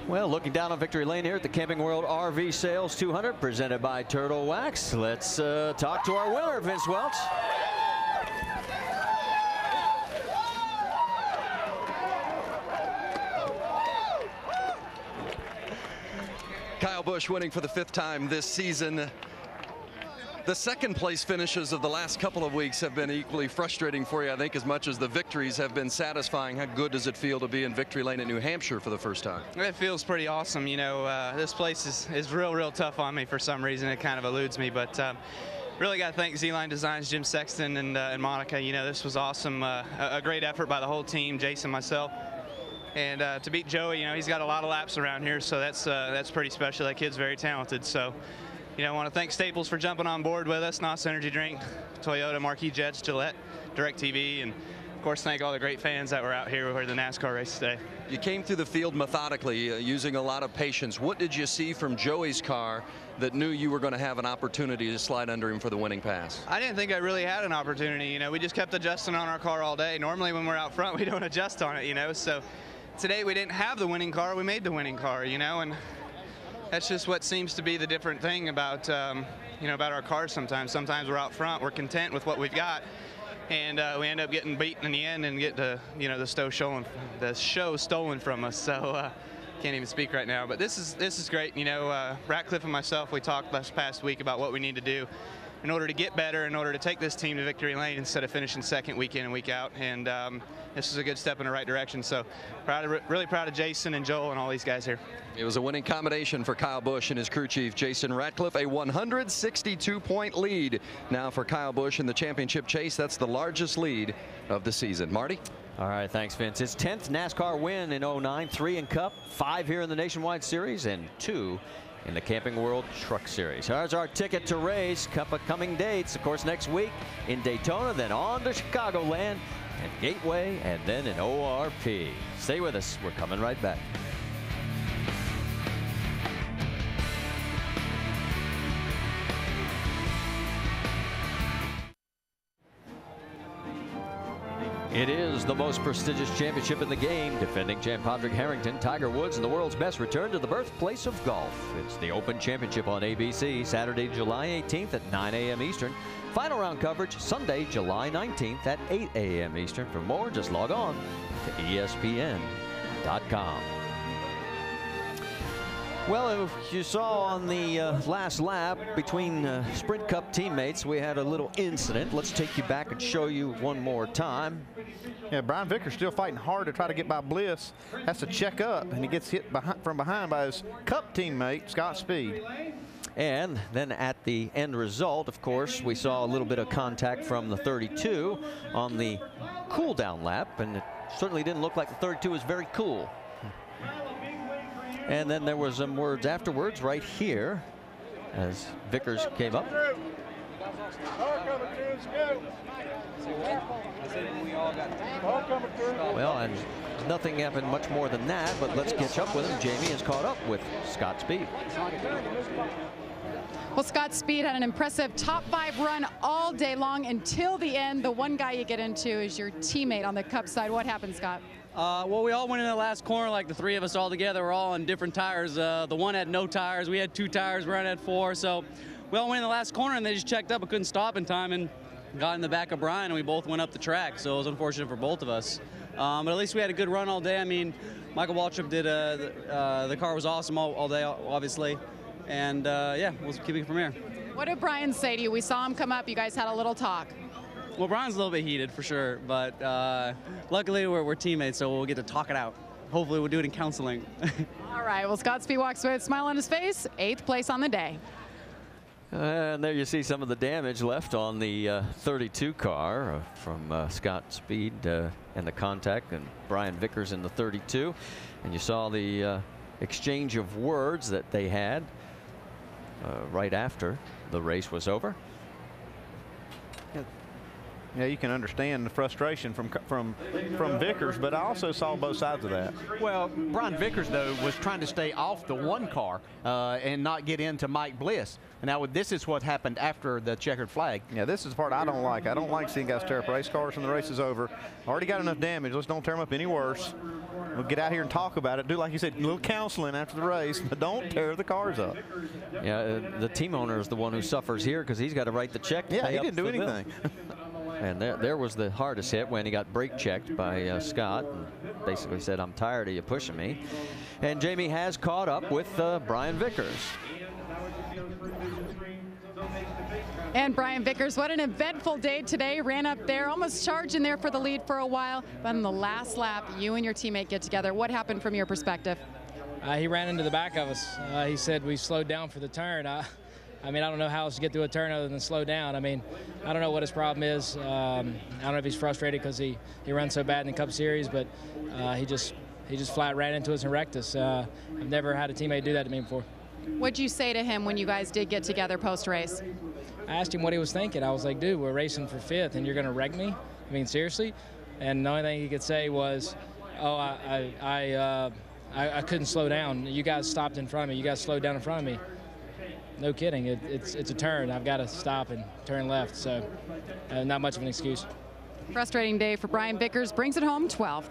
Well, looking down on victory lane here at the Camping World RV Sales 200 presented by Turtle Wax. Let's talk to our winner, Vince Welch. Kyle Busch winning for the 5th time this season. The second place finishes of the last couple of weeks have been equally frustrating for you, I think, as much as the victories have been satisfying. How good does it feel to be in victory lane in New Hampshire for the first time? It feels pretty awesome. You know, this place is real tough on me for some reason. It kind of eludes me, but really got to thank Z-Line Designs, Jim Sexton, and Monica. You know, this was awesome. A great effort by the whole team, Jason, myself. And to beat Joey, you know, he's got a lot of laps around here, so that's pretty special. That kid's very talented. So, you know, I want to thank Staples for jumping on board with us, NOS Energy Drink, Toyota, Marquis Jets, Gillette, DirecTV, and of course thank all the great fans that were out here for the NASCAR race today. You came through the field methodically, using a lot of patience. What did you see from Joey's car that knew you were going to have an opportunity to slide under him for the winning pass? I didn't think I really had an opportunity. You know, we just kept adjusting on our car all day. Normally when we're out front, we don't adjust on it, you know. So today we didn't have the winning car, we made the winning car, you know, and that's just what seems to be the different thing about, you know, about our cars sometimes. Sometimes we're out front, we're content with what we've got, and we end up getting beaten in the end and get the, you know, the show stolen from us. So can't even speak right now. But this is great. You know, Ratcliffe and myself, we talked last past week about what we need to do in order to get better, in order to take this team to victory lane instead of finishing second week in and week out. And this is a good step in the right direction. So really proud of Jason and Joel and all these guys here. It was a winning combination for Kyle Busch and his crew chief, Jason Ratcliffe. A 162-point lead now for Kyle Busch in the championship chase. That's the largest lead of the season. Marty? All right, thanks, Vince. His 10th NASCAR win in '09, 3 in Cup, 5 here in the Nationwide Series, and 2 in the Camping World Truck Series. Here's our ticket to race. Couple of coming dates, of course, next week in Daytona, then on to Chicagoland and Gateway, and then in ORP. Stay with us. We're coming right back. It is the most prestigious championship in the game. Defending champ Padraig Harrington, Tiger Woods, and the world's best return to the birthplace of golf. It's the Open Championship on ABC, Saturday, July 18th at 9 a.m. Eastern. Final round coverage Sunday, July 19th at 8 a.m. Eastern. For more, just log on to ESPN.com. Well, if you saw on the last lap between Sprint Cup teammates, we had a little incident. Let's take you back and show you one more time. Yeah, Brian Vickers still fighting hard to try to get by Bliss. Has to check up, and he gets hit from behind by his Cup teammate, Scott Speed. And then at the end result, of course, we saw a little bit of contact from the 32 on the cool down lap, and it certainly didn't look like the 32 was very cool. And then there was some words afterwards right here as Vickers came up. Well, and nothing happened much more than that, but let's catch up with him. Jamie is caught up with Scott Speed. Well, Scott Speed had an impressive top 5 run all day long until the end. The one guy you get into is your teammate on the Cup side. What happened, Scott? Well, we all went in the last corner, like the 3 of us all together. We're all on different tires. The one had no tires. We had 2 tires. Brian had 4. So we all went in the last corner, and they just checked up but couldn't stop in time and got in the back of Brian, and we both went up the track. So it was unfortunate for both of us. But at least we had a good run all day. I mean, Michael Waltrip did, the car was awesome all day, obviously. And, yeah, we'll keep it from here. What did Brian say to you? We saw him come up. You guys had a little talk. Well, Brian's a little bit heated for sure, but luckily we're teammates, so we'll get to talk it out. Hopefully we'll do it in counseling. All right, well, Scott Speed walks away with a smile on his face, 8th place on the day. And there you see some of the damage left on the 32 car from Scott Speed and the contact, and Brian Vickers in the 32. And you saw the exchange of words that they had right after the race was over. Yeah, you can understand the frustration from Vickers, but I also saw both sides of that. Well, Brian Vickers, though, was trying to stay off the one car and not get into Mike Bliss. Now, this is what happened after the checkered flag. Yeah, this is the part I don't like. I don't like seeing guys tear up race cars when the race is over. Already got enough damage. Let's don't tear them up any worse. We'll get out here and talk about it. Do, like you said, a little counseling after the race, but don't tear the cars up. Yeah, the team owner is the one who suffers here because he's got to write the check. Yeah, he didn't do anything. And there was the hardest hit when he got brake checked by Scott and basically said, I'm tired of you pushing me. And Jamie has caught up with Brian Vickers. And Brian Vickers, what an eventful day today. Ran up there, almost charged in there for the lead for a while. But on the last lap, you and your teammate get together. What happened from your perspective? He ran into the back of us. He said we slowed down for the turn. I mean, I don't know how else to get through a turn other than slow down. I mean, I don't know what his problem is. I don't know if he's frustrated because he runs so bad in the Cup Series, but he just flat ran into us and wrecked us. I've never had a teammate do that to me before. What'd you say to him when you guys did get together post-race? I asked him what he was thinking. I was like, dude, we're racing for 5th, and you're going to wreck me? I mean, seriously? And the only thing he could say was, oh, I couldn't slow down. You guys stopped in front of me. You guys slowed down in front of me. No kidding. It's a turn. I've got to stop and turn left. So not much of an excuse. Frustrating day for Brian Vickers. Brings it home 12th.